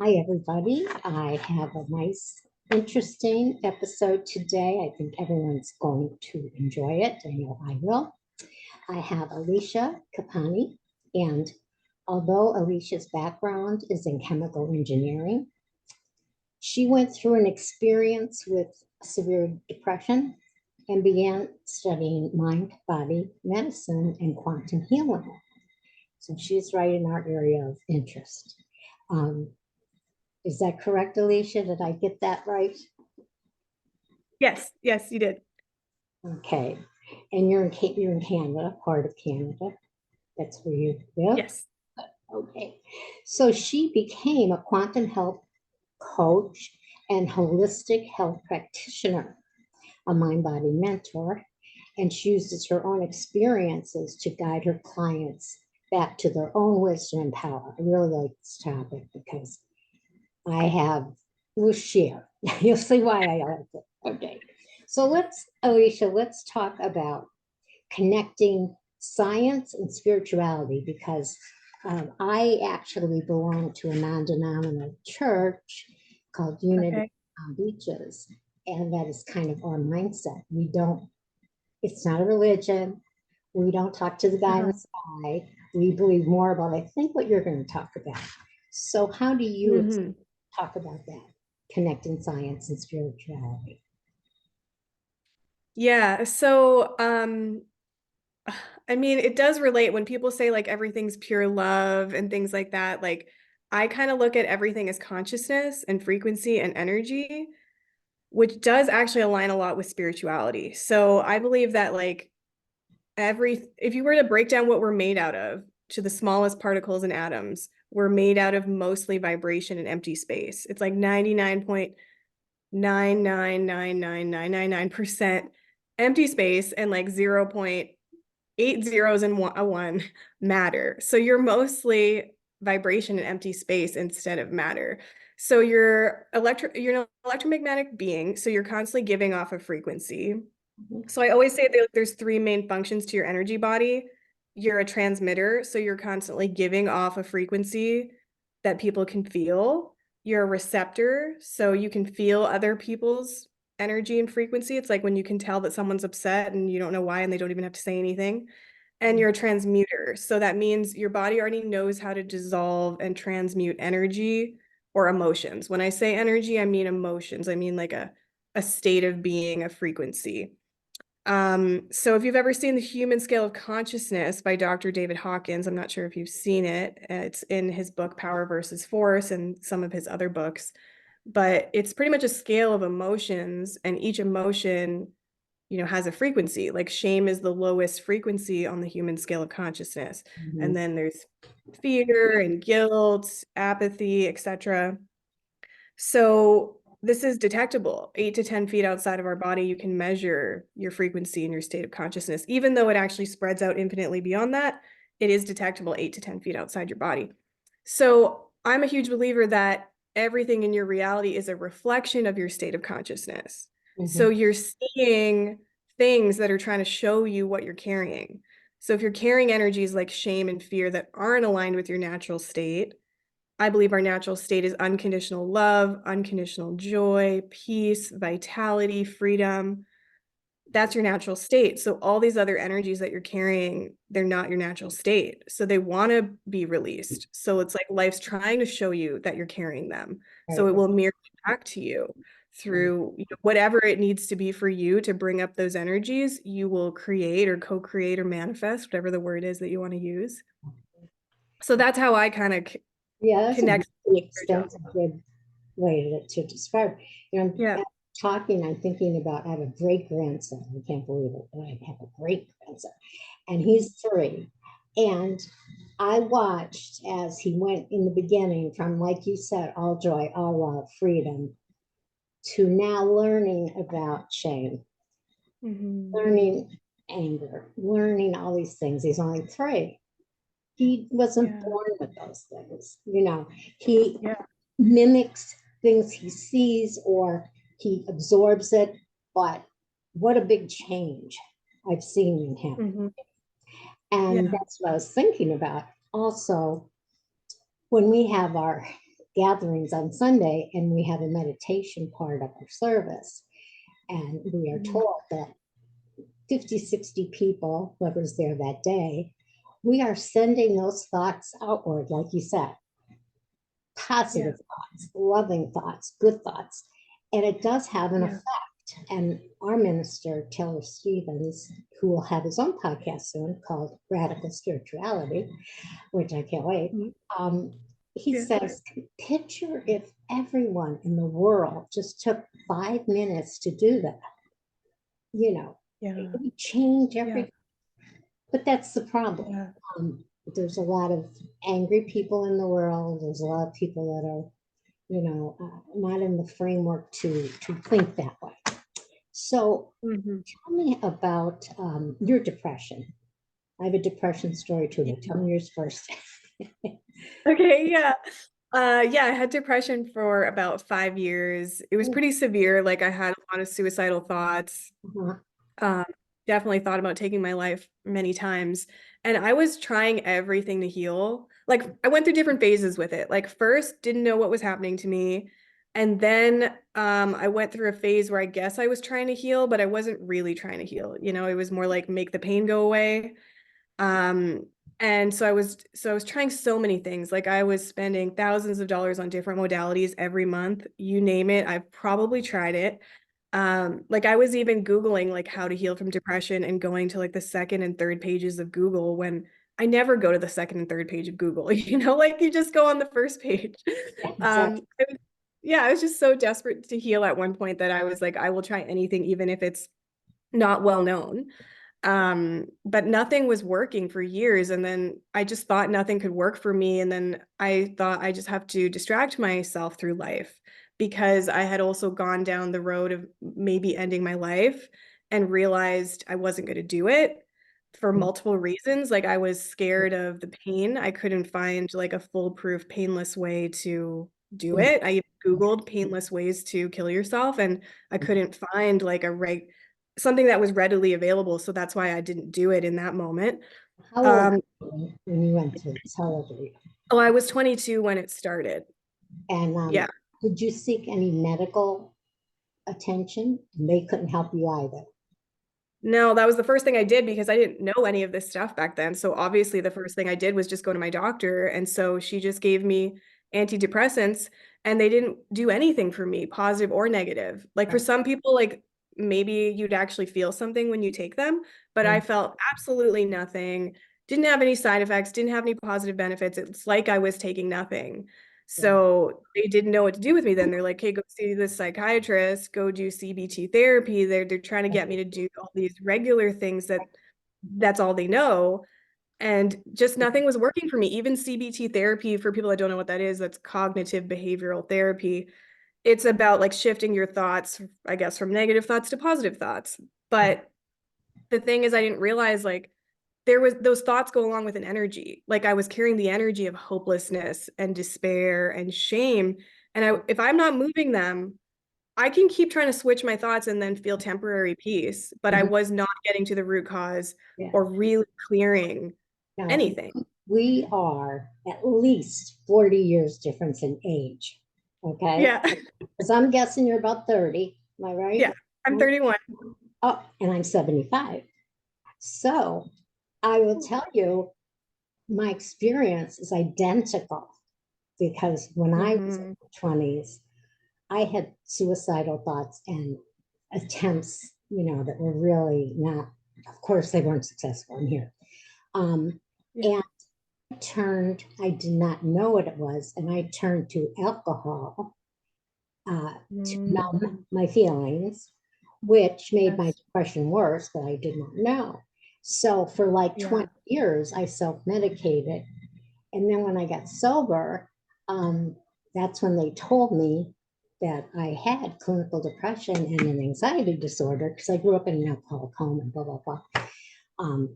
Hi, everybody. I have a nice, interesting episode today. I think everyone's going to enjoy it. I know I will. I have Alicia Capani, and although Alicia's background is in chemical engineering, she went through an experience with severe depression and began studying mind body medicine and quantum healing. So she's right in our area of interest. Um, Is that correct, Alicia? Did I get that right? Yes, you did. Okay. And you're in Canada, part of Canada. That's where you live? Yes. Okay. So she became a quantum health coach and holistic health practitioner, a mind-body mentor, and she uses her own experiences to guide her clients back to their own wisdom and power. I really like this topic because we'll share. You'll see why I like it. Okay. So Alicia, let's talk about connecting science and spirituality because I actually belong to a non-denominational church called Unity on Beaches. And that is kind of our mindset. It's not a religion. We don't talk to the guy in the sky. We believe more about, I think, what you're going to talk about. So how do you talk about that, connecting science and spirituality? Yeah. So, I mean, it does relate when people say like everything's pure love and things like that. Like, I kind of look at everything as consciousness and frequency and energy, which does actually align a lot with spirituality. So I believe that like if you were to break down what we're made out of to the smallest particles and atoms, we're made out of mostly vibration and empty space. It's like 99.9999999% empty space and like 0.8 zeros and a one matter. So you're mostly vibration and empty space instead of matter. So you're an electromagnetic being. So you're constantly giving off a frequency. So I always say that there's three main functions to your energy body. You're a transmitter, so you're constantly giving off a frequency that people can feel. You're a receptor, so you can feel other people's energy and frequency. It's like when you can tell that someone's upset and you don't know why and they don't even have to say anything. And you're a transmuter, so that means your body already knows how to dissolve and transmute energy or emotions. When I say energy, I mean emotions. I mean like a state of being, a frequency. So if you've ever seen The Human Scale of Consciousness by Dr. David Hawkins, I'm not sure if you've seen it. It's in his book, Power versus Force, and some of his other books. But it's pretty much a scale of emotions, and each emotion, has a frequency. Like shame is the lowest frequency on the human scale of consciousness. And then there's fear and guilt, apathy, etc. So this is detectable. 8 to 10 feet outside of our body, you can measure your frequency and your state of consciousness. Even though it actually spreads out infinitely beyond that, it is detectable 8 to 10 feet outside your body. So I'm a huge believer that everything in your reality is a reflection of your state of consciousness. So you're seeing things that are trying to show you what you're carrying. So if you're carrying energies like shame and fear that aren't aligned with your natural state, I believe our natural state is unconditional love, unconditional joy, peace, vitality, freedom. That's your natural state. So all these other energies that you're carrying, they're not your natural state. So they want to be released. So it's like life's trying to show you that you're carrying them. So it will mirror back to you through whatever it needs to be for you to bring up those energies. You will create or co-create or manifest, whatever the word is that you want to use. So that's how I kind of that's connect. a extensive, good way to describe. I'm talking, I'm thinking about, I have a great grandson. I can't believe it, but I have a great grandson, and he's 3. And I watched as he went in the beginning from, like you said, all joy, all love, freedom, to now learning about shame, learning anger, learning all these things. He's only 3. He wasn't born with those things. He mimics things he sees or he absorbs it. But what a big change I've seen in him. And that's what I was thinking about. Also, when we have our gatherings on Sunday, and we have a meditation part of our service. And we are told that 50, 60 people, whoever's there that day, we are sending those thoughts outward, like you said, positive thoughts, loving thoughts, good thoughts. And it does have an effect. And our minister, Taylor Stevens, who will have his own podcast soon called Radical Spirituality, which I can't wait. He says, picture if everyone in the world just took 5 minutes to do that. You know, it would change everything. But that's the problem. There's a lot of angry people in the world. There's a lot of people that are, you know, not in the framework to think that way. So tell me about your depression. I have a depression story too, but tell me yours first. Okay, yeah. I had depression for about 5 years. It was pretty severe. Like I had a lot of suicidal thoughts. Definitely thought about taking my life many times. And I was trying everything to heal. Like I went through different phases with it. Like first, didn't know what was happening to me. And then I went through a phase where I guess I was trying to heal, but I wasn't really trying to heal. You know, it was more like make the pain go away. And so I was trying so many things. Like I was spending thousands of dollars on different modalities every month. You name it, I've probably tried it. Like I was even Googling like how to heal from depression and going to like the second and third pages of Google when I never go to the second and third page of Google, you know, like you just go on the first page. Exactly. I was just so desperate to heal at one point that I was like, I will try anything, even if it's not well known. But nothing was working for years. And then I just thought nothing could work for me. And then I thought I just have to distract myself through life because I had also gone down the road of maybe ending my life and realized I wasn't going to do it for multiple reasons. Like I was scared of the pain. I couldn't find like a foolproof, painless way to do it. I Googled painless ways to kill yourself and I couldn't find like something that was readily available. So that's why I didn't do it in that moment. How old were you when you went through this? How old were you? Oh, I was 22 when it started. And did you seek any medical attention? They couldn't help you either. No, that was the first thing I did because I didn't know any of this stuff back then. So obviously the first thing I did was just go to my doctor. And so she just gave me antidepressants and they didn't do anything for me, positive or negative. Like for some people, like maybe you'd actually feel something when you take them, but I felt absolutely nothing, didn't have any side effects, didn't have any positive benefits. It's like I was taking nothing. So they didn't know what to do with me then. They're like, hey, go see this psychiatrist, go do CBT therapy. They're trying to get me to do all these regular things that's all they know. And just nothing was working for me. Even CBT therapy, for people that don't know what that is, that's cognitive behavioral therapy. It's about like shifting your thoughts, I guess, from negative thoughts to positive thoughts. But the thing is, I didn't realize like those thoughts go along with an energy. Like I was carrying the energy of hopelessness and despair and shame. And if I'm not moving them, I can keep trying to switch my thoughts and then feel temporary peace, but I was not getting to the root cause or really clearing anything. We are at least 40 years difference in age. Okay. Yeah. Because I'm guessing you're about 30. Am I right? Yeah. I'm 31. Oh, and I'm 75. So I will tell you, my experience is identical because when I was in my 20s, I had suicidal thoughts and attempts, you know, that were really not, of course, they weren't successful in here. And I did not know what it was, and I turned to alcohol to numb my feelings, which made my depression worse, but I did not know. So for like 20 years, I self-medicated. And then when I got sober, that's when they told me that I had clinical depression and an anxiety disorder because I grew up in an alcoholic home and blah, blah, blah.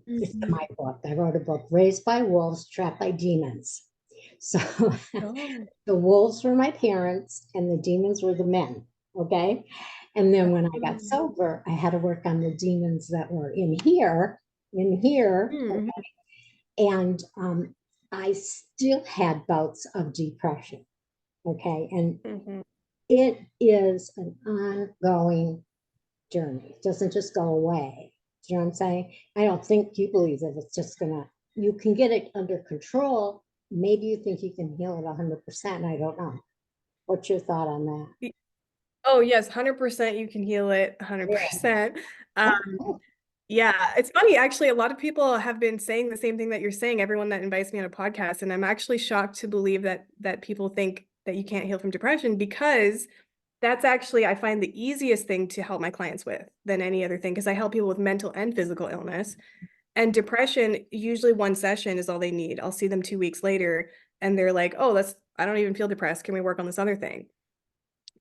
It's my book. I wrote a book, Raised by Wolves, Trapped by Demons. So the wolves were my parents and the demons were the men. Okay. And then when I got sober, I had to work on the demons that were in here. Okay? And I still had bouts of depression. Okay. And Mhm. it is an ongoing journey. It doesn't just go away. Do you know what I'm saying? I don't think you believe that it's just gonna, you can get it under control. Maybe you think you can heal it 100%. I don't know. What's your thought on that? Oh, yes, 100% you can heal it, Yeah. 100%. Um, Oh, yeah, it's funny, actually, a lot of people have been saying the same thing that you're saying, everyone that invites me on a podcast, and I'm actually shocked to believe that people think that you can't heal from depression, because that's actually, I find, the easiest thing to help my clients with than any other thing, because I help people with mental and physical illness. And depression, usually one session is all they need. I'll see them 2 weeks later and they're like, oh, I don't even feel depressed. Can we work on this other thing?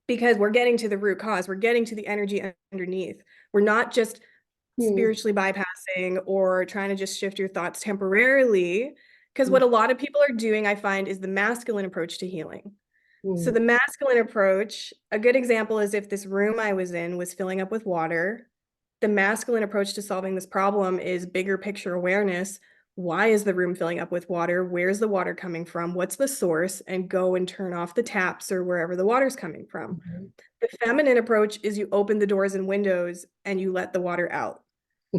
Because we're getting to the root cause. We're getting to the energy underneath. We're not just hmm, spiritually bypassing or trying to just shift your thoughts temporarily. Because what a lot of people are doing, I find, is the masculine approach to healing. So hmm, the masculine approach, a good example is if this room I was in was filling up with water, the masculine approach to solving this problem is bigger picture awareness. Why is the room filling up with water? Where's the water coming from? What's the source? And go and turn off the taps or wherever the water's coming from. hmm. The feminine approach is you open the doors and windows and you let the water out.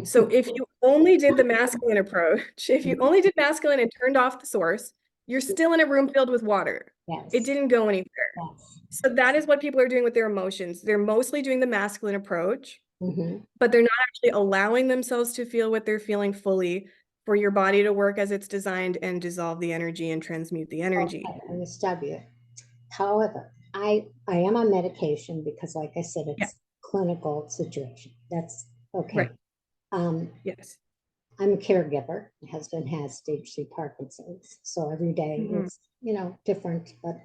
So if you only did the masculine approach, if you only did masculine and turned off the source, you're still in a room filled with water. It Yes, didn't go anywhere. yes. So that is what people are doing with their emotions. They're mostly doing the masculine approach, Hmm. but they're not actually allowing themselves to feel what they're feeling fully, for your body to work as it's designed and dissolve the energy and transmute the energy. Okay, I'm gonna stop you. However, I am on medication because, like I said, Yeah, it's clinical situation. That's right. okay. Um, Yes. I'm a caregiver. My husband has stage 3 Parkinson's, so every day Mhm. it's different, but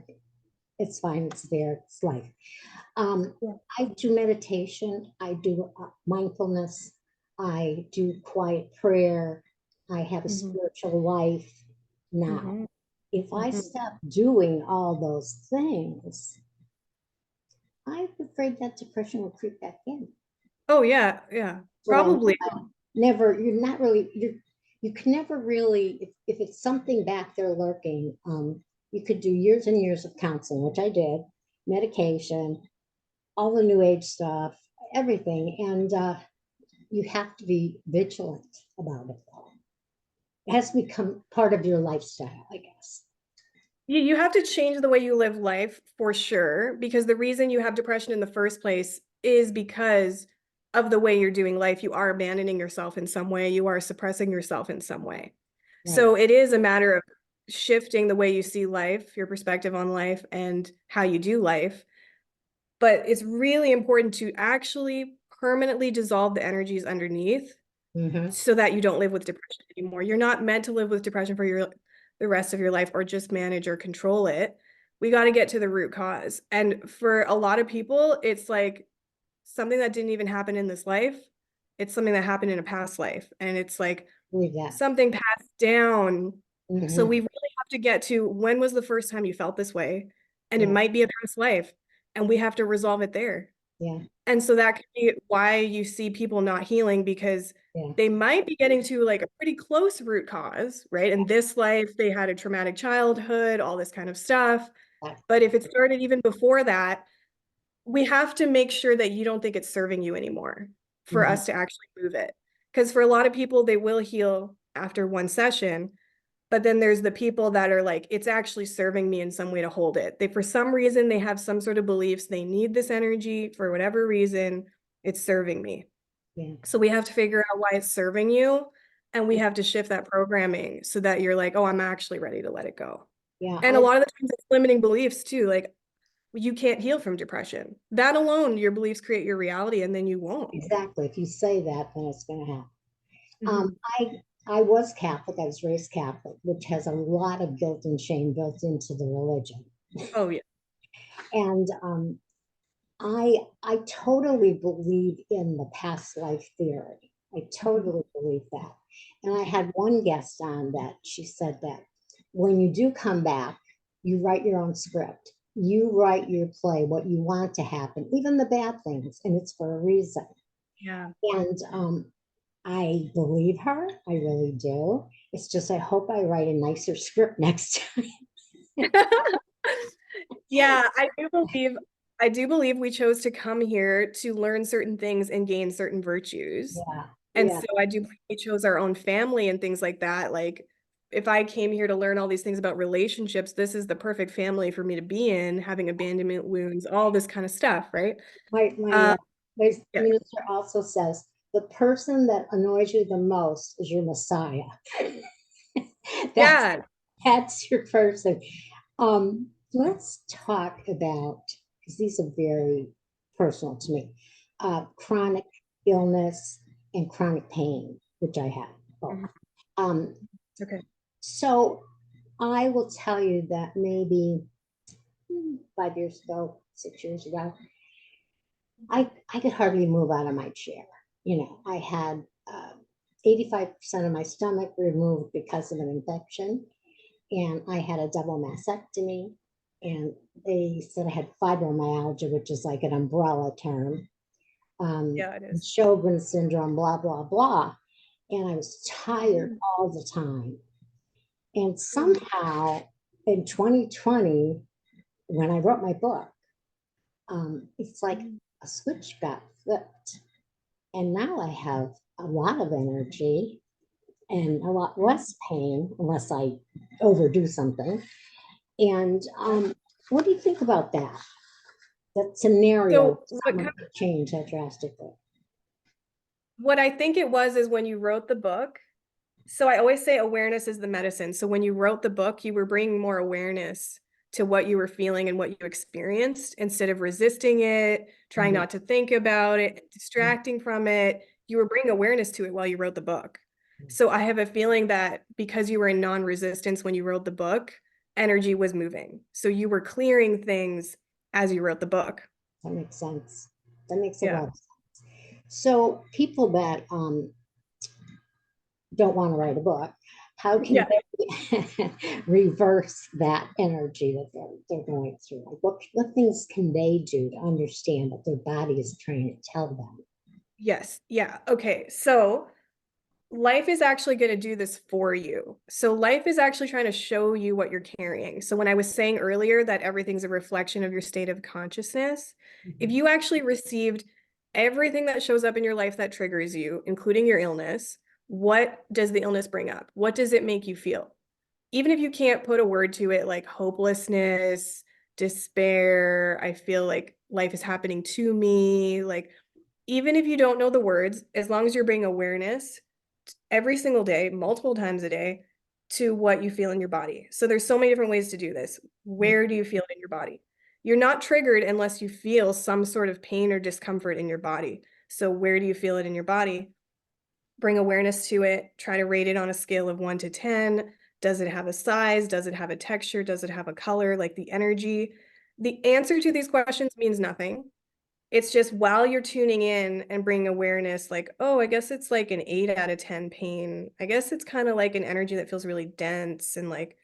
it's fine. It's there. It's life. Um, Yeah. I do meditation. I do mindfulness. I do quiet prayer. I have a Mhm. spiritual life now. Mhm. If I Mhm. stop doing all those things, I'm afraid that depression will creep back in. Oh, yeah, yeah, What I probably. never, you're not really, you can never really, if it's something back there lurking, you could do years and years of counseling, which I did, medication, all the new age stuff, everything. And you have to be vigilant about it all. It has to become part of your lifestyle, I guess. You have to change the way you live life for sure, because the reason you have depression in the first place is because of the way you're doing life. You are abandoning yourself in some way, you are suppressing yourself in some way. Right. So it is a matter of shifting the way you see life, your perspective on life, and how you do life. But it's really important to actually permanently dissolve the energies underneath Mm-hmm. so that you don't live with depression anymore. You're not meant to live with depression for the rest of your life or just manage or control it. We got to get to the root cause. And for a lot of people, it's like something that didn't even happen in this life. It's something that happened in a past life. And it's like Believe that. something passed down. So Mm-hmm. we really have to get to, when was the first time you felt this way? And it Yeah. might be a past life. And we have to resolve it there. Yeah. And so that could be why you see people not healing, because Yeah. they might be getting to like a pretty close root cause, right? In this life, they had a traumatic childhood, all this kind of stuff. Yeah. But if it started even before that, we have to make sure that you don't think it's serving you anymore for Mm-hmm. us to actually move it. Because for a lot of people, they will heal after one session, but then there's the people that are like, it's actually serving me in some way to hold it. They, for some reason, they have some sort of beliefs. They need this energy for whatever reason. It's serving me. Yeah. So we have to figure out why it's serving you. And we have to shift that programming so that you're like, oh, I'm actually ready to let it go. Yeah. And a lot of the times it's limiting beliefs too. Like, you can't heal from depression. That alone, your beliefs create your reality, and then you won't. Exactly. If you say that, then it's going to happen. Mhm. I was Catholic. I was raised Catholic, which has a lot of guilt and shame built into the religion. Oh, yeah. And I totally believe in the past life theory. I Mhm. totally believe that. And I had one guest on that she said that when you do come back, you write your own script. You write your play, what you want to happen, even the bad things, and it's for a reason. Yeah. And I believe her. I really do. It's just I hope I write a nicer script next time. Yeah, I do believe we chose to come here to learn certain things and gain certain virtues. Yeah, And yeah, so I do believe we chose our own family and things like that. Like if I came here to learn all these things about relationships, this is the perfect family for me to be in, having abandonment wounds, all this kind of stuff, right? my Uh, my yeah. minister also says the person that annoys you the most is your Messiah. That's Yeah. that's your person. Let's talk about, because these are very personal to me, chronic illness and chronic pain, which I have both. Mhm. Um, Okay. so I will tell you that maybe 5 years ago, 6 years ago, I could hardly move out of my chair. I had 85% of my stomach removed because of an infection, and I had a double mastectomy, and they said I had fibromyalgia, which is like an umbrella term, Yeah, it is. Sjogren's syndrome, blah, blah, blah. And I was tired Mhm. all the time. And Mhm. somehow in 2020, when I wrote my book, it's like a switch got flipped. And now I have a lot of energy and a lot less pain unless I overdo something. And what do you think about that? That scenario, So what someone could change that drastically. what I think it was is when you wrote the book. So I always say awareness is the medicine. So when you wrote the book, you were bringing more awareness to what you were feeling and what you experienced instead of resisting it, trying Mhm. not to think about it, distracting from it. You were bringing awareness to it while you wrote the book. So I have a feeling that because you were in non-resistance when you wrote the book, energy was moving. So you were clearing things as you wrote the book. That makes sense. That makes a Yeah. lot of sense. So people that don't want to write a book, how can Yeah. they reverse that energy that they're going through? Like what things can they do to understand what their body is trying to tell them? Yes. Yeah. Okay. So life is actually going to do this for you. So life is actually trying to show you what you're carrying. So when I was saying earlier that everything's a reflection of your state of consciousness, if Mhm. you actually received everything that shows up in your life that triggers you, including your illness, what does the illness bring up? What does it make you feel? Even if you can't put a word to it, like hopelessness, despair, I feel like life is happening to me, like even if you don't know the words, as long as you're bringing awareness every single day, multiple times a day, to what you feel in your body. So there's so many different ways to do this. Where do you feel it in your body? You're not triggered unless you feel some sort of pain or discomfort in your body. So where do you feel it in your body? Bring awareness to it. Try to rate it on a scale of 1 to 10. Does it have a size? Does it have a texture? Does it have a color? Like the energy? The answer to these questions means nothing. It's just while you're tuning in and bringing awareness, like, oh, I guess it's like an 8 out of 10 pain. I guess it's kind of like an energy that feels really dense and like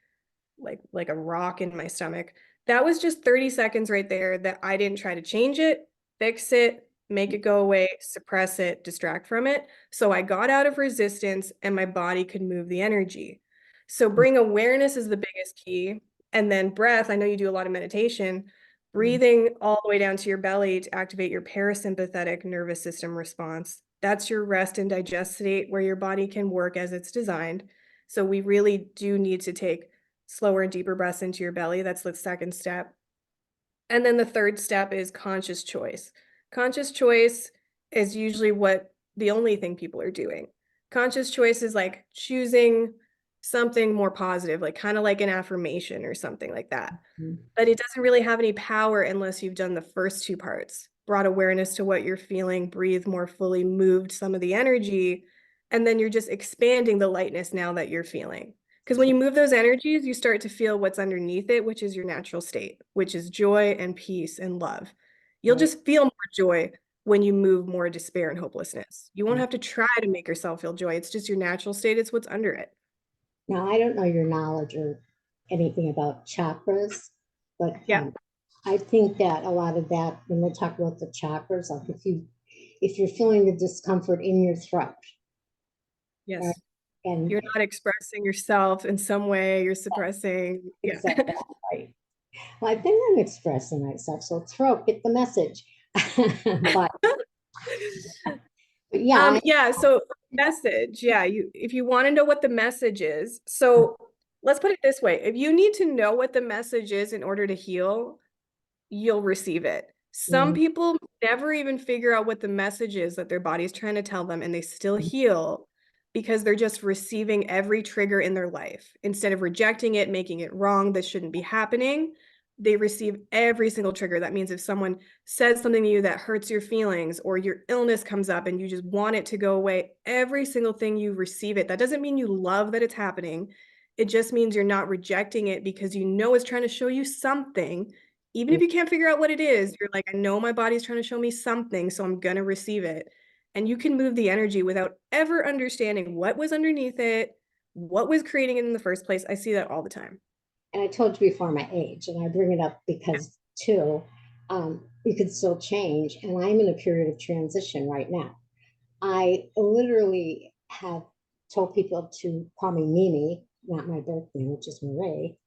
a rock in my stomach. That was just 30 seconds right there that I didn't try to change it, fix it, make it go away, suppress it, distract from it. So I got out of resistance and my body could move the energy. So bring awareness is the biggest key. And then breath, I know you do a lot of meditation, breathing all the way down to your belly to activate your parasympathetic nervous system response. That's your rest and digest state where your body can work as it's designed. So we really do need to take slower and deeper breaths into your belly. That's the second step. And then the third step is conscious choice. Conscious choice is usually what the only thing people are doing. Conscious choice is like choosing something more positive, like kind of like an affirmation or something like that. Mhm. But it doesn't really have any power unless you've done the first two parts, brought awareness to what you're feeling, breathed more fully, moved some of the energy, and then you're just expanding the lightness now that you're feeling. Because when you move those energies, you start to feel what's underneath it, which is your natural state, which is joy and peace and love. You'll Right. just feel more joy when you move more despair and hopelessness. You won't have to try to make yourself feel joy. It's just your natural state. It's what's under it. Now, I don't know your knowledge or anything about chakras, but Yeah. I think that a lot of that, when we talk about the chakras, like if you're feeling the discomfort in your throat, right, Yes. and You're not expressing yourself in some way, you're suppressing. Yeah. exactly right. Well, I think I'm expressing myself, so throat, get the message. but, but yeah, Yeah, so message, yeah, if you want to know what the message is, so let's put it this way. If you need to know what the message is in order to heal, you'll receive it. Some mm, people never even figure out what the message is that their body's trying to tell them, and they still heal because they're just receiving every trigger in their life. Instead of rejecting it, making it wrong, this shouldn't be happening, they receive every single trigger. That means if someone says something to you that hurts your feelings, or your illness comes up and you just want it to go away, every single thing you receive it. That doesn't mean you love that it's happening. It just means you're not rejecting it because you know it's trying to show you something. Even if you can't figure out what it is, you're like, I know my body's trying to show me something, so I'm gonna receive it. And you can move the energy without ever understanding what was underneath it, what was creating it in the first place. I see that all the time. and I told you before my age, and I bring it up because too, you could still change, and I'm in a period of transition right now. I literally have told people to call me Mimi, not my birth name, which is Marie,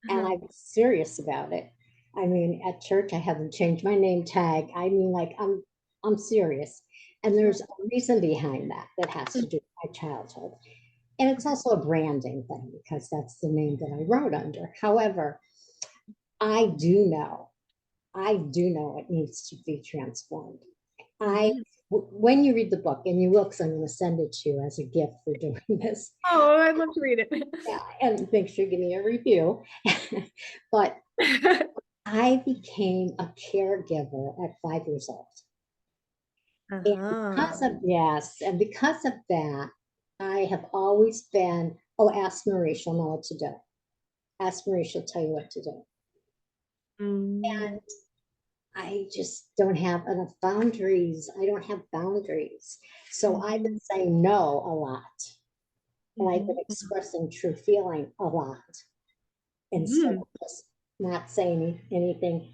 and Uh-huh. I'm serious about it. I mean, at church, I haven't changed my name tag. I mean, like I'm serious, and there's a reason behind that that has to do with my childhood, and it's also a branding thing because that's the name that I wrote under. However, I do know, I do know it needs to be transformed. I Mhm. when you read the book, and you will, because I'm going to send it to you as a gift for doing this. Oh, I'd love to read it. Yeah, and make sure you give me a review. But I became a caregiver at 5 years old. And because Uh-huh. of, yes, and because of that, I have always been, oh, ask Marie, she'll know what to do. Ask Marie, she'll tell you what to do. Mm. And I just don't have enough boundaries. I don't have boundaries. So I've been Mhm. saying no a lot. And I've been Mhm. expressing true feeling a lot instead Mhm. of just not saying anything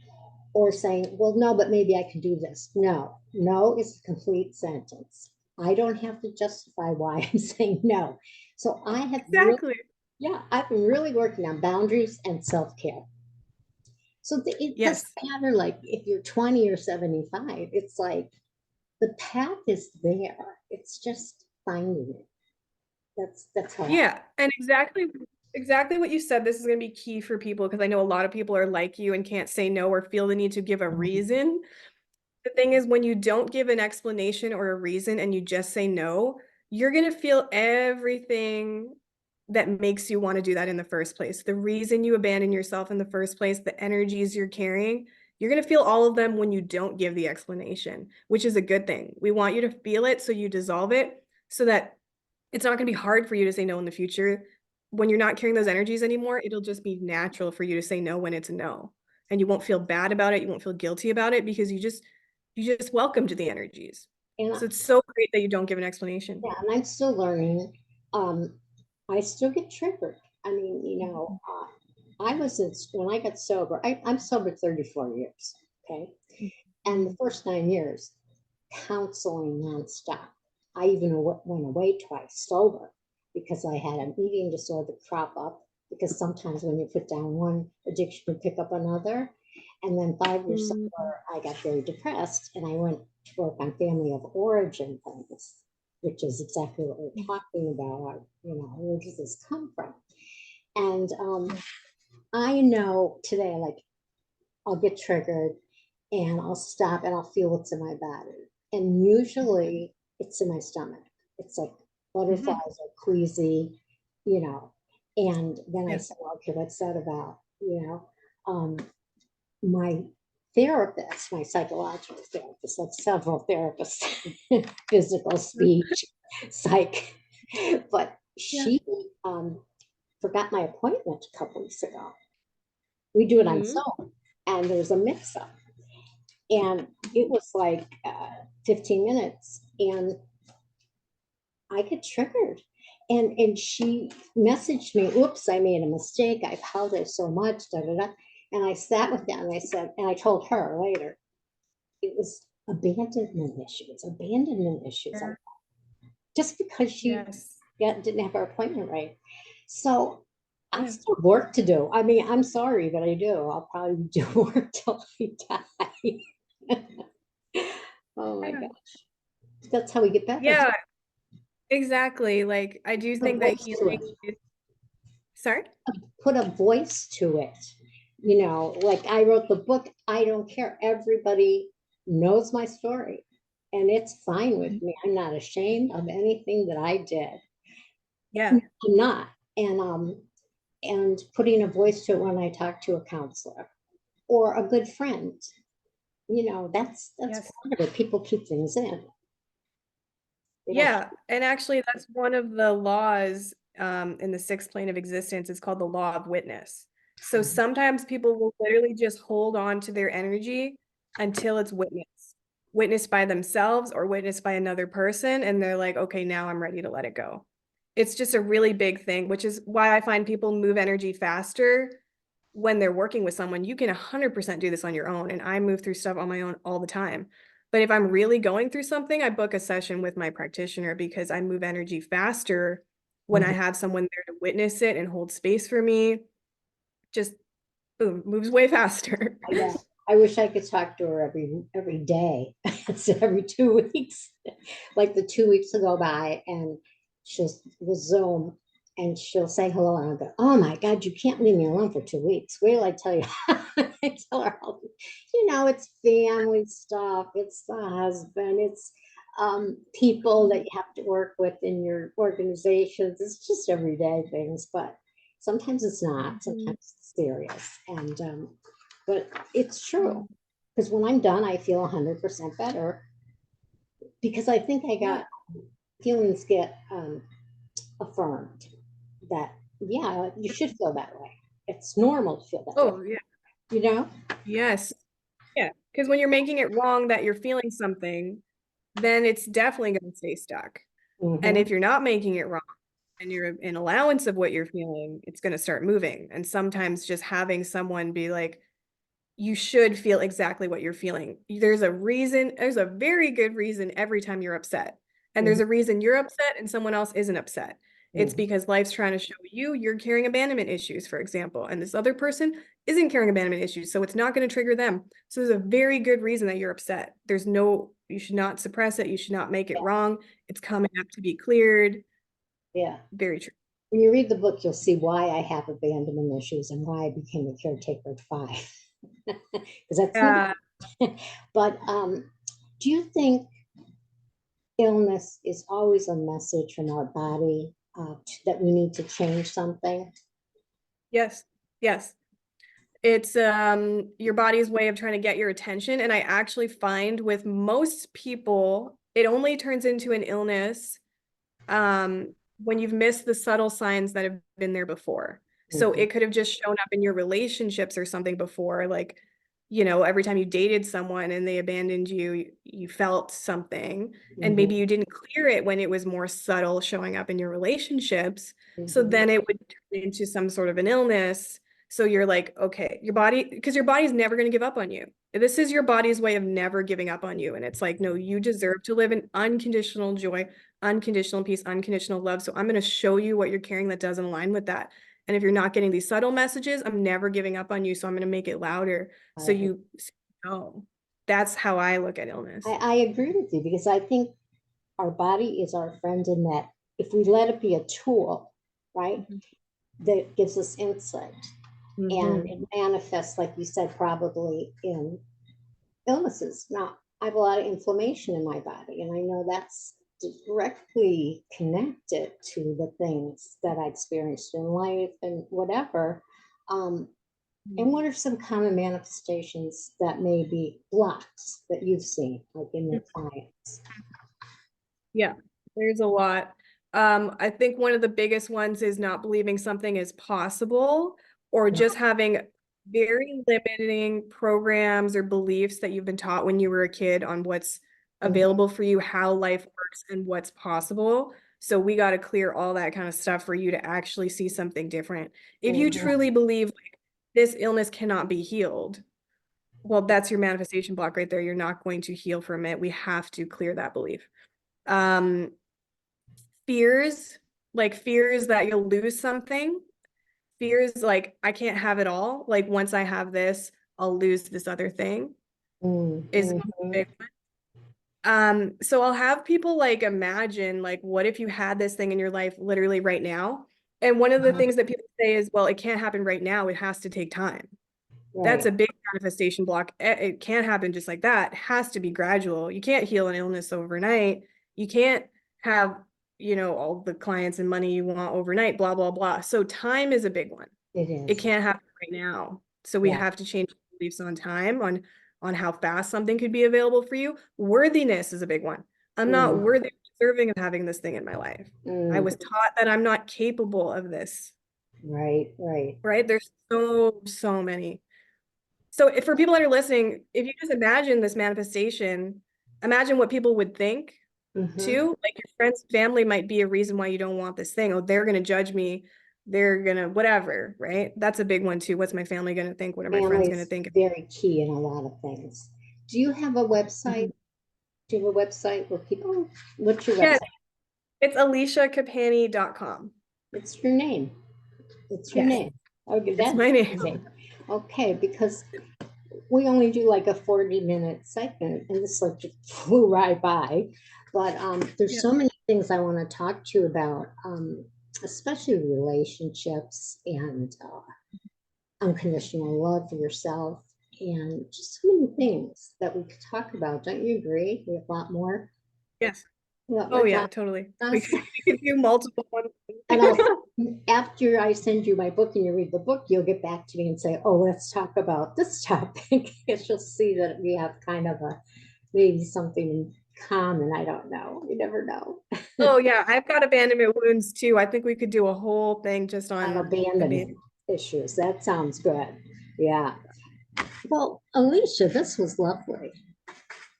or saying, well, no, but maybe I could do this. No, no is a complete sentence. I don't have to justify why I'm saying no. So I have really, Exactly. yeah, I've been really working on boundaries and self care. So it doesn't Yes. matter like if you're 20 or 75, it's like the path is there. It's just finding it. That's how I. Yeah, and exactly what you said. This is going to be key for people because I know a lot of people are like you and can't say no or feel the need to give a reason. The thing is, when you don't give an explanation or a reason and you just say no, you're going to feel everything that makes you want to do that in the first place. The reason you abandon yourself in the first place, the energies you're carrying, you're going to feel all of them when you don't give the explanation, which is a good thing. We want you to feel it so you dissolve it so that it's not going to be hard for you to say no in the future. When you're not carrying those energies anymore, it'll just be natural for you to say no when it's a no. And you won't feel bad about it. You won't feel guilty about it because you just welcomed the energies. And So it's so great that you don't give an explanation. yeah, and I'm still learning. Um, I still get triggered. I mean, I was when I got sober. I'm sober 34 years. Okay, and the first 9 years, counseling nonstop. I even went away twice sober because I had an eating disorder crop up. Because sometimes when you put down one addiction, you pick up another. And then 5 years Mm-hmm. sober, I got very depressed, and I went to work on family of origin things, which is exactly what we're talking about. Where does this come from? And I know today, like I'll get triggered and I'll stop and I'll feel what's in my body. And usually it's in my stomach. It's like Mm-hmm. butterflies or queasy, you know. And then I Yeah. say, well, okay, what's that about? Um, my therapist, my psychological therapist, like several therapists, physical, speech, psych, but Yeah. she forgot my appointment a couple weeks ago. We do it on Mm-hmm. Zoom, and there's a mix up. And it was like 15 minutes, and I get triggered. And she messaged me, oops, I made a mistake. I apologize so much, da da da. And I sat with them and I said, and I told her later, it was abandonment issues, abandonment issues. Yeah. Just because she Yes. didn't have her appointment right. So I still have work to do. I mean, I'm sorry, but I do. I'll probably do work till I die. Oh my Yeah. gosh. That's how we get better. Yeah, exactly. Like I do Put a think that voice to healing it. is, sorry? Put a voice to it. You know, like I wrote the book, I don't care. Everybody knows my story, and it's fine with me. I'm not ashamed of anything that I did. Yeah. I'm not. And putting a voice to it when I talk to a counselor or a good friend, you know, that's Yes. part of it. People keep things in. They don't. Yeah. And actually that's one of the laws in the sixth plane of existence. It's called the law of witness. So sometimes people will literally just hold on to their energy until it's witnessed by themselves or witnessed by another person. And they're like, okay, now I'm ready to let it go. It's just a really big thing, which is why I find people move energy faster when they're working with someone. You can 100% do this on your own. And I move through stuff on my own all the time. But if I'm really going through something, I book a session with my practitioner because I move energy faster when I Mhm. have someone there to witness it and hold space for me. Just boom, moves way faster. I know. I wish I could talk to her every day instead every 2 weeks. Like the 2 weeks will go by and we'll Zoom and she'll say hello and I'll go, oh my God, you can't leave me alone for 2 weeks. Wait till I tell you. I tell her, you know, it's family stuff, it's the husband, it's people that you have to work with in your organizations. It's just everyday things, but sometimes it's not. Sometimes it's serious. And but it's true because when I'm done, I feel 100% better because I think I Yeah. got feelings get affirmed that, yeah, you should feel that way. It's normal to feel that way, Oh, yeah. you know? Yes. Yeah. Because when you're making it wrong that you're feeling something, then it's definitely going to stay stuck. And Mm-hmm. if you're not making it wrong and you're in allowance of what you're feeling, it's going to start moving. And sometimes just having someone be like, you should feel exactly what you're feeling. There's a reason, there's a very good reason every time you're upset. And there's Mm-hmm. a reason you're upset and someone else isn't upset. It's Mm-hmm. because life's trying to show you you're carrying abandonment issues, for example, and this other person isn't carrying abandonment issues. So it's not going to trigger them. So there's a very good reason that you're upset. You should not suppress it. You should not make it wrong. It's coming up to be cleared. Yeah. Very true. When you read the book, you'll see why I have abandonment issues and why I became a caretaker at 5. Because that's not, Uh, but do you think illness is always a message from our body that we need to change something? yes. Yes. It's your body's way of trying to get your attention. And I actually find with most people, it only turns into an illness when you've missed the subtle signs that have been there before. So Mhm. it could have just shown up in your relationships or something before, like, you know, every time you dated someone and they abandoned you, you felt something, and maybe Mhm. you didn't clear it when it was more subtle showing up in your relationships. So Mhm. then it would turn into some sort of an illness. So you're like, okay, your body, because your body's never going to give up on you. This is your body's way of never giving up on you. And it's like, no, you deserve to live in unconditional joy, unconditional peace, unconditional love. So I'm going to show you what you're carrying that doesn't align with that. And if you're not getting these subtle messages, I'm never giving up on you. So I'm going to make it louder. I So agree. you know, that's how I look at illness. I agree with you because I think our body is our friend in that if we let it be a tool, right, Mhm. that gives us insight and Mhm. it manifests, like you said, probably in illnesses. Now, I have a lot of inflammation in my body, and I know that's directly connected to the things that I experienced in life and whatever. Um, and what are some common manifestations that may be blocks that you've seen, like in your clients? Yeah, there's a lot. I think one of the biggest ones is not believing something is possible or just having very limiting programs or beliefs that you've been taught when you were a kid on what's Mhm. available for you, how life works, and what's possible. So we got to clear all that kind of stuff for you to actually see something different. If you Mhm. truly believe like, this illness cannot be healed, well, that's your manifestation block right there. You're not going to heal from it. We have to clear that belief. Um, fears, like fears that you'll lose something, fears like I can't have it all. Like once I have this, I'll lose this other thing is a big one. So I'll have people like imagine like, what if you had this thing in your life literally right now? And one of the things that people say is, well, it can't happen right now. It has to take time. That's a big manifestation block. It can't happen just like that. It has to be gradual. You can't heal an illness overnight. You can't have, all the clients and money you want overnight, blah, blah, blah. So time is a big one. It is. It can't happen right now. So we have to change beliefs on time, on how fast something could be available for you. Worthiness is a big one. I'm not worthy of deserving of having this thing in my life. I was taught that I'm not capable of this. Right. Right? There's so many. So if for people that are listening, if you just imagine this manifestation, imagine what people would think too. Like your friends, family might be a reason why you don't want this thing. Oh, they're going to judge me. They're going to whatever, right? That's a big one too. What's my family going to think? What are my friends going to think? Very key in a lot of things. Do you have a website? Do you have a website where people, what's your website? It's aliciacapani.com. It's your name. It's your name. Okay, that's my name. Okay, because we only do like a 40-minute segment and this like just flew right by. But there's so many things I want to talk to you about, especially relationships and unconditional love for yourself and just so many things that we could talk about. Don't you agree? We have a lot more. Yes. Oh yeah, totally. We could do multiple ones. And also, after I send you my book and you read the book, you'll get back to me and say, oh, let's talk about this topic. Because you'll see that we have kind of maybe something in common. I don't know. You never know. Oh yeah, I've got abandonment wounds too. I think we could do a whole thing just on abandonment issues. That sounds good. Yeah. Well, Alicia, this was lovely.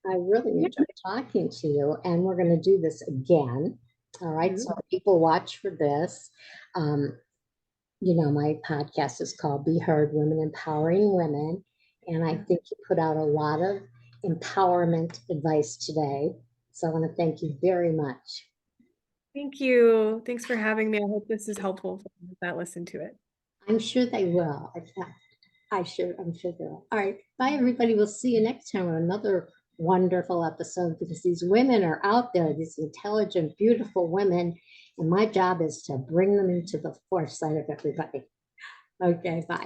I really enjoyed talking to you, and we're going to do this again. All right. So people watch for this. My podcast is called Be Heard Women Empowering Women. And I think you put out a lot of empowerment advice today. So I want to thank you very much. Thank you. Thanks for having me. I hope this is helpful for those that listen to it. I'm sure they will. I'm sure they will. All right. Bye, everybody. We'll see you next time on another wonderful episode, because these women are out there, these intelligent, beautiful women, and my job is to bring them into the foresight of everybody. Okay, bye.